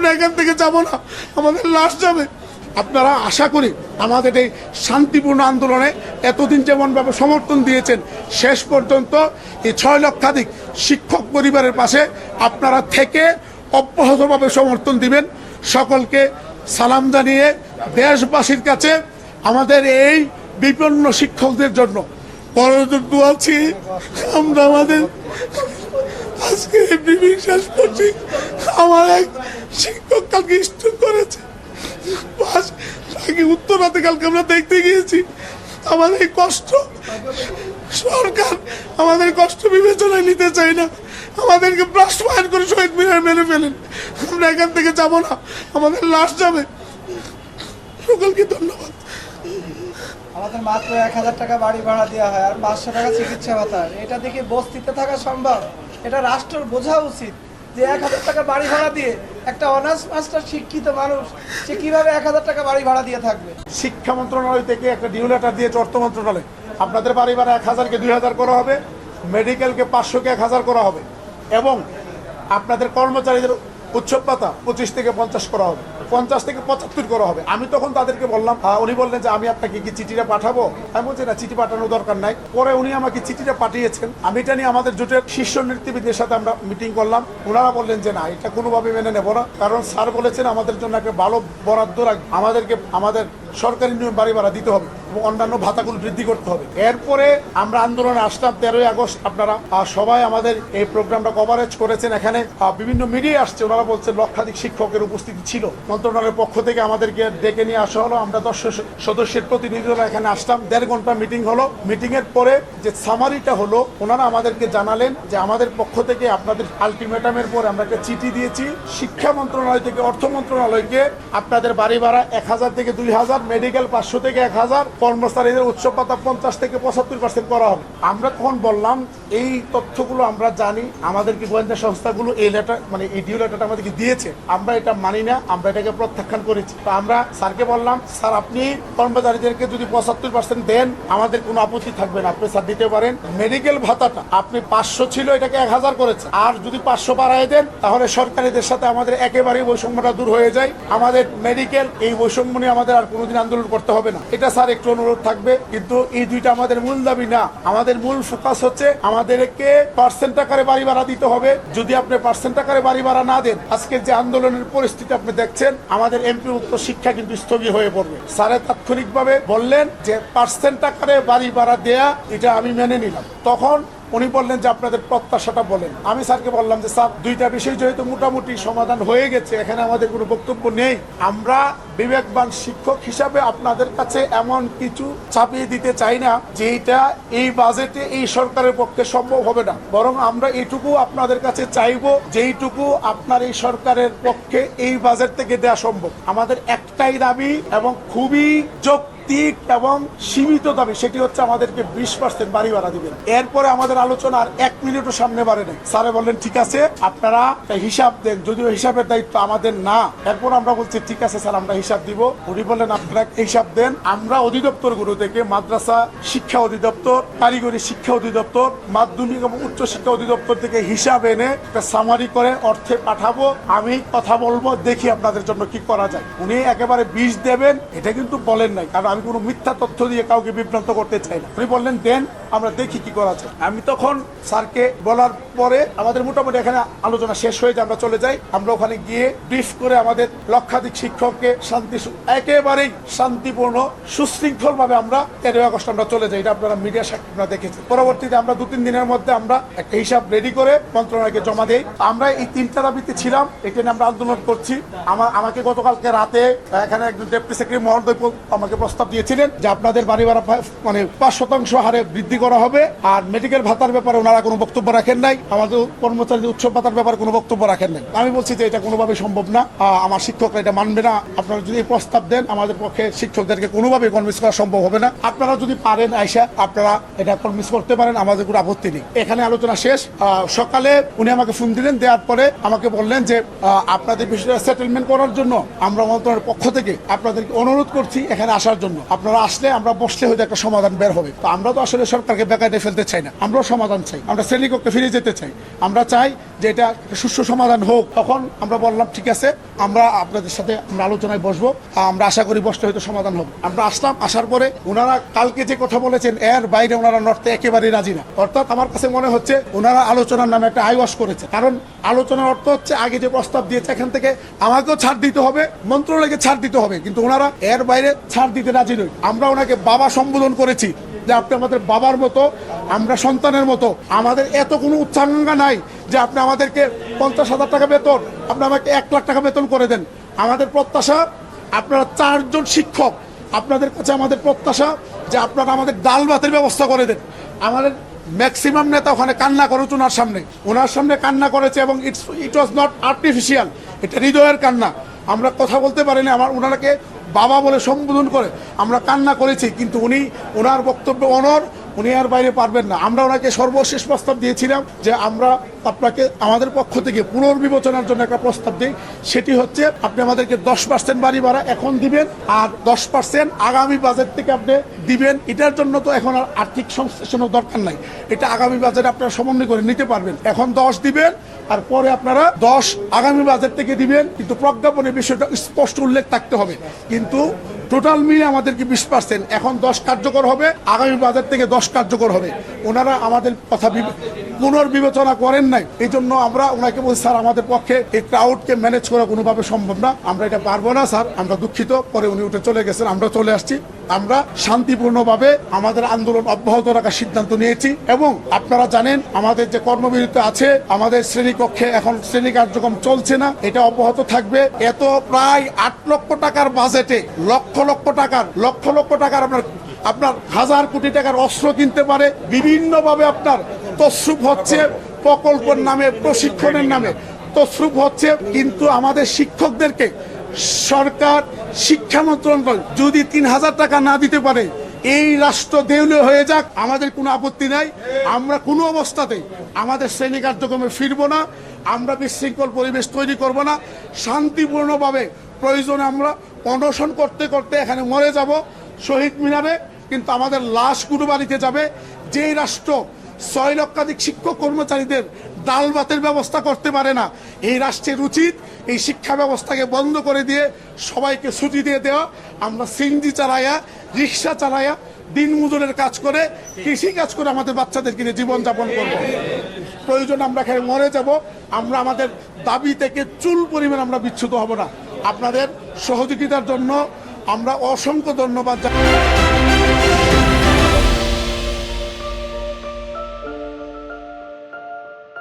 আমরা এখান থেকে যাব না, আমাদের লাশ যাবে। আপনারা আশা করি আমাদের এই শান্তিপূর্ণ আন্দোলনে এতদিন যেমনভাবে সমর্থন দিয়েছেন, শেষ পর্যন্ত এই 6 লক্ষাধিক শিক্ষক পরিবারের পাশে আপনারা থেকে অব্যাহতভাবে সমর্থন দিবেন। সকলকে সালাম জানিয়ে দেশবাসীর কাছে আমাদের এই বিপন্ন শিক্ষকদের জন্য করজোড়ে দোয়া আছি। আমরা আমাদের আজকে বিশ্বাস করছি, আমার এক শিক্ষক কালকে স্ট্রোক করেছে, উত্তরাতে কালকে আমরা দেখতে গিয়েছি। আমার এই কষ্ট সরকার আমাদের কষ্ট বিবেচনায় নিতে চাই না, আমাদেরকে ব্লাস্ট ফায়ার করে শহীদ মিনার মেরে ফেলেন। আমরা এখান থেকে যাব না, আমাদের লাশ যাবে। সকলকে ধন্যবাদ। আমাদের মাত্র 1000 টাকা বাড়ি ভাড়া দেওয়া হয় আর 500 টাকা চিকিৎসা ভাতা। এটা দেখে বস্তিতে থাকা সম্ভব? এটা রাষ্ট্রের বোঝা উচিত যে 1000 টাকা বাড়ি ভাড়া দিয়ে একটা অনার্স মাস্টার শিক্ষিত মানুষ সে কিভাবে 1000 টাকা বাড়ি ভাড়া দিয়ে থাকবে। শিক্ষা মন্ত্রণালয় থেকে একটা ডিউ লেটার দিয়েছে অর্থ মন্ত্রণালয়, আপনাদের বাড়ি ভাড়া 1000কে 2000 করা হবে, মেডিকেলকে 500কে 1000 করা হবে, এবং আপনাদের কর্মচারীদের উৎসব ভাতা 25 থেকে 50 করা হবে, 50 থেকে 75 করা হবে। আমি তখন তাদেরকে বললাম, উনি বললেন যে আমি আপনাকে কি চিঠিটা পাঠাবো? আমি বলছি না, চিঠি পাঠানোর দরকার নাই। পরে উনি আমাকে চিঠিটা পাঠিয়েছেন। আমি এটা নিয়ে আমাদের জোটের শীর্ষ নেতৃবৃন্দের সাথে আমরা মিটিং করলাম। ওনারা বললেন যে না, এটা কোনোভাবে মেনে নেব না, কারণ স্যার বলেছেন আমাদের জন্য একটা ভালো বরাদ্দ রাখবে, আমাদেরকে আমাদের সরকারি নিয়ম বাড়ি ভাড়া দিতে হবে এবং অন্যান্য ভাতাগুলো বৃদ্ধি করতে হবে। এরপরে আমরা আন্দোলনে আসলাম 13ই আগস্ট। আপনারা সবাই আমাদের এই প্রোগ্রামটা কভারেজ করেছেন। এখানে বিভিন্ন মিডিয়া আসছে, ওনারা বলছেন লক্ষাধিক শিক্ষকের উপস্থিতি ছিল। মন্ত্রণালয়ের পক্ষ থেকে আমাদেরকে ডেকে নিয়ে আসা হলো। আমরা 10 সদস্যের প্রতিনিধিরা এখানে আসলাম। 1.5 ঘন্টা মিটিং হলো। মিটিং এর পরে যে সামারিটা হলো, ওনারা আমাদেরকে জানালেন যে আমাদের পক্ষ থেকে আপনাদের আলটিমেটামের পরে আমরা একটা চিঠি দিয়েছি শিক্ষা মন্ত্রণালয় থেকে অর্থ মন্ত্রণালয়কে, আপনাদের বাড়ি ভাড়া 1000 থেকে 2000, মেডিকেল 500 থেকে 1000, কর্মচারীদের উৎসব ভাতা 50 থেকে 75% করা হবে। আমরা তখন বললাম এই তথ্যগুলো আমরা জানি, আমাদেরকে গোয়েন্দা সংস্থাগুলো এই লেটার মানে এই ডিউ লেটারটা আমাদেরকে দিয়েছে, আমরা এটা মানি না, আমরা এটাকে প্রত্যাখ্যান করেছি। তো আমরা স্যারকে বললাম, স্যার আপনি কর্মচারীদেরকে যদি 75% দেন আমাদের কোনো আপত্তি থাকবে না, আপনি স্যার দিতে পারেন। মেডিকেল ভাতাটা আপনি 500 ছিল, এটাকে 1000 করেছে, আর যদি 500 বাড়ায় দেন তাহলে সরকারিদের সাথে আমাদের একেবারেই বৈষম্যটা দূর হয়ে যায়। আমাদের মেডিকেল এই বৈষম্য নিয়ে আমাদের আর কোনোদিন আন্দোলন করতে হবে না। এটা স্যার একটু অনুরোধ থাকবে, কিন্তু এই দুইটা আমাদের মূল দাবি না। আমাদের মূল ফোকাস হচ্ছে আমাদেরকে পার্সেন্ট আকারে বাড়ি ভাড়া দিতে হবে। যদি আপনি পার্সেন্ট আকারে বাড়ি ভাড়া না দেন, আজকে যে আন্দোলনের পরিস্থিতি আপনি দেখছেন, আমাদের এমপি মুক্ত শিক্ষা কিন্তু স্থগিত হয়ে পড়বে। স্যারের তাৎক্ষণিকভাবে বললেন যে পার্সেন্ট আকারে বাড়ি ভাড়া দেয়া এটা আমি মেনে নিলাম। তখন উনি বললেন যে আপনাদের প্রত্যাশাটা বলেন। আমি স্যারকে বললাম যে স্যার দুইটা বিষয় যেহেতু মোটামুটি সমাধান হয়ে গেছে, এখানে আমাদের কোনো বক্তব্য নেই। আমরা বিবেকবান শিক্ষক হিসাবে আপনাদের কাছে এমন কিছু চাপিয়ে দিতে চাই না যেটা এই বাজেটে এই সরকারের পক্ষে সম্ভব হবে না, বরং আমরা এইটুকু আপনাদের কাছে চাইবো যেইটুকু আপনার এই সরকারের পক্ষে এই বাজেট থেকে দেওয়া সম্ভব। আমাদের একটাই দাবি এবং খুবই এবং সীমিত দাবি, সেটি হচ্ছে আমাদেরকে 20% বাড়ি ভাড়া দিবেন। এরপরে আমাদের আলোচনা আর 1 মিনিটও সামনে বাড়ে নাই। স্যারে বললেন ঠিক আছে আপনারা হিসাব দেন, যদিও হিসাবের দায়িত্ব আমাদের না। এরপর আমরা বলছি ঠিক আছে স্যার আমরা হিসাব দিব। উনি বললেন আপনারা হিসাব দেন। আমরা অধিদপ্তরগুলো থেকে মাদ্রাসা শিক্ষা অধিদপ্তর, কারিগরি শিক্ষা অধিদপ্তর, মাধ্যমিক এবং উচ্চ শিক্ষা অধিদপ্তর থেকে হিসাব এনে একটা সামারি করে অর্থে পাঠাবো। আমি কথা বলবো, দেখি আপনাদের জন্য কি করা যায়। উনি একেবারে 20 দেবেন এটা কিন্তু বলেন নাই, কারণ আমি কোনো মিথ্যা তথ্য দিয়ে কাউকে বিভ্রান্ত করতে চাই না। উনি বললেন দেন, আমরা দেখি কি করা যায়। আমি তখন স্যারকে বলার পরে আমাদের মোটামুটি এখানে আলোচনা শেষ হয়ে যায়, আমরা চলে যাই। আমরা ওখানে গিয়ে ব্রিফ করে আমাদের লক্ষাধিক শিক্ষককে একেবারেই শান্তিপূর্ণ সুশৃঙ্খল ভাবে আমরা 13 আগস্ট আমরা চলে যাই। এটা আপনারা মিডিয়া সাক্ষী আপনারা দেখেছেন। পরবর্তীতে আমরা 2-3 দিনের মধ্যে আমরা একটা হিসাব রেডি করে মন্ত্রণালয়কে জমা দেই। আমরা এই 3টা দাবিতে ছিলাম, এটা নিয়ে আমরা আন্দোলন করছি। আমাকে গতকালকে রাতে এখানে একজন ডেপুটি সেক্রেটারি মহোদয় আমাকে প্রস্তাব দিয়েছিলেন যে আপনাদের বাড়ি ভাড়া মানে 5% হারে বৃদ্ধি করা হবে, আর মেডিকেল ভাতার ব্যাপারে ওনারা কোনো বক্তব্য রাখেন নাই, আমাদের কর্মচারীদের উৎসব ভাতার ব্যাপারে কোনো বক্তব্য রাখেন নাই। আমি বলছি যে এটা কোনোভাবে সম্ভব না, আমার শিক্ষকরা এটা মানবে না। আপনারা যদি এই প্রস্তাব দেন আমাদের পক্ষে শিক্ষকদেরকে কোনোভাবে কনভিন্স করা সম্ভব হবে না। আপনারা যদি পারেন আইসা আপনারা এটা কনভিন্স করতে পারেন, আমাদের কোনো আপত্তি নেই। এখানে আলোচনা শেষ। সকালে উনি আমাকে ফোন দিলেন, দেওয়ার পরে আমাকে বললেন যে আপনাদের বিষয়টা সেটেলমেন্ট করার জন্য আমরা মন্ত্রণালয়ের পক্ষ থেকে আপনাদেরকে অনুরোধ করছি এখানে আসার জন্য। জন্য। আপনারা আসলে আমরা বসলে হয়তো একটা সমাধান বের হবে। তো আমরা তো আসলে সরকারকে বেকায়দায় ফেলতে চাই না, আমরাও সমাধান চাই, আমরা শ্রেণীকক্ষে ফিরে যেতে চাই, আমরা চাই যে এটা একটা সুষ্ঠু সমাধান হোক। তখন আমরা বললাম ঠিক আছে, আমরা আপনাদের সাথে আমরা আলোচনায় বসবো, আমরা আশা করি বসলে হয়তো সমাধান হবে। আমরা আসলাম, আসার পরে ওনারা কালকে যে কথা বলেছেন এর বাইরে ওনারা নড়তে একেবারেই রাজি না। অর্থাৎ আমার কাছে মনে হচ্ছে ওনারা আলোচনার নামে একটা আইওয়াশ করেছে। কারণ আলোচনার অর্থ হচ্ছে আগে যে প্রস্তাব দিয়েছে এখান থেকে আমাকেও ছাড় দিতে হবে, মন্ত্রণালয়কে ছাড় দিতে হবে, কিন্তু ওনারা এর বাইরে ছাড় দিতে রাজি নয়। আমরা ওনাকে বাবা সম্বোধন করেছি যে আপনি আমাদের বাবার মতো, আমরা সন্তানের মতো, আমাদের এত কোনো উচ্চাকাঙ্ক্ষা নাই যে আপনি আমাদেরকে 50,000 টাকা বেতন, আপনি আমাকে 1 লাখ টাকা বেতন করে দেন। আমাদের প্রত্যাশা আপনারা 4 জন শিক্ষক, আপনাদের কাছে আমাদের প্রত্যাশা যে আপনারা আমাদের ডাল ভাতের ব্যবস্থা করে দেন। আমাদের ম্যাক্সিমাম নেতা ওখানে কান্না করেছে ওনার সামনে কান্না করেছে, এবং ইট ওয়াজ নট আর্টিফিশিয়াল, এটা হৃদয়ের কান্না। আমরা কথা বলতে পারিনি, ওনাকে বাবা বলে সম্বোধন করে আমরা কান্না করেছি, কিন্তু ওনার বক্তব্য উনি আর বাইরে পারবেন না। আমরা ওনাকে সর্বশেষ প্রস্তাব দিয়েছিলাম যে আমরা আপনাকে আমাদের পক্ষ থেকে পুনর্বিবেচনার জন্য একটা প্রস্তাব দিই, সেটি হচ্ছে আপনি আমাদেরকে 10% বাড়ি ভাড়া এখন দিবেন, আর 10% আগামী বাজেট থেকে আপনি দিবেন। এটার জন্য তো এখন আর আর্থিক সংশ্লেষণের দরকার নাই, এটা আগামী বাজেট আপনারা সমন্বয় করে নিতে পারবেন। এখন 10 দিবেন, আর পরে আপনারা 10 আগামী বাজেট থেকে দিবেন, কিন্তু প্রজ্ঞাপনের বিষয়টা স্পষ্ট উল্লেখ থাকতে হবে। কিন্তু টোটাল মিলে আমাদেরকে 20%, এখন 10 কার্যকর হবে, আগামী বাজেট থেকে 10 কার্যকর হবে। ওনারা আমাদের কথা পুনর্বিবেচনা করেন নাই, এই জন্য আমরা ওনাকে বলছি স্যার আমাদের পক্ষে এই ক্রাউডকে ম্যানেজ করা কোনোভাবে সম্ভব না, আমরা এটা পারবো না স্যার, আমরা দুঃখিত। পরে উনি উঠে চলে গেছেন, আমরা চলে আসছি। আমরা শান্তিপূর্ণভাবে আমাদের আন্দোলন অব্যাহত রাখার সিদ্ধান্ত নিয়েছি, এবং আপনারা জানেন আমাদের যে কর্মবিরতি আছে, আমাদের শ্রেণীকক্ষে এখন শ্রেণী কার্যক্রম চলছে না, এটা অব্যাহত থাকবে। এত প্রায় 8 লক্ষ টাকার বাজেটে লক্ষ লক্ষ টাকার আপনার 1000 কোটি টাকার অস্ত্র কিনতে পারে, বিভিন্নভাবে আপনার তসরুপ হচ্ছে, প্রকল্পের নামে, প্রশিক্ষণের নামে তসরুপ হচ্ছে। কিন্তু আমাদের শিক্ষকদেরকে সরকার, শিক্ষা মন্ত্রণালয় যদি 3000 টাকা না দিতে পারে, এই রাষ্ট্র দেউলিয়া হয়ে যাক, আমাদের কোনো আপত্তি নাই। আমরা কোনো অবস্থাতেই আমাদের শ্রেণী কার্যক্রমে ফিরবো না, আমরা বিশৃঙ্খল পরিবেশ তৈরি করব না, শান্তিপূর্ণভাবে প্রয়োজনে আমরা অনশন করতে করতে এখানে মরে যাব শহীদ মিনারে, কিন্তু আমাদের লাশ গুরুবাড়িতে যাবে। যেই রাষ্ট্র 6 লক্ষাধিক শিক্ষক কর্মচারীদের ডাল ভাতের ব্যবস্থা করতে পারে না, এই রাষ্ট্রের উচিত এই শিক্ষা ব্যবস্থাকে বন্ধ করে দিয়ে সবাইকে ছুটি দিয়ে দেওয়া। আমরা সিএনজি চালাইয়া, রিক্সা চালাইয়া, দিন মজুরের কাজ করে, কৃষি কাজ করে আমাদের বাচ্চাদেরকে নিয়ে জীবনযাপন করব। প্রয়োজন আমরা এখানে মরে যাব, আমরা আমাদের দাবি থেকে চুল পরিমাণ আমরা বিচ্যুত হব না। আপনাদের সহযোগিতার জন্য আমরা অসংখ্য ধন্যবাদ জানাই।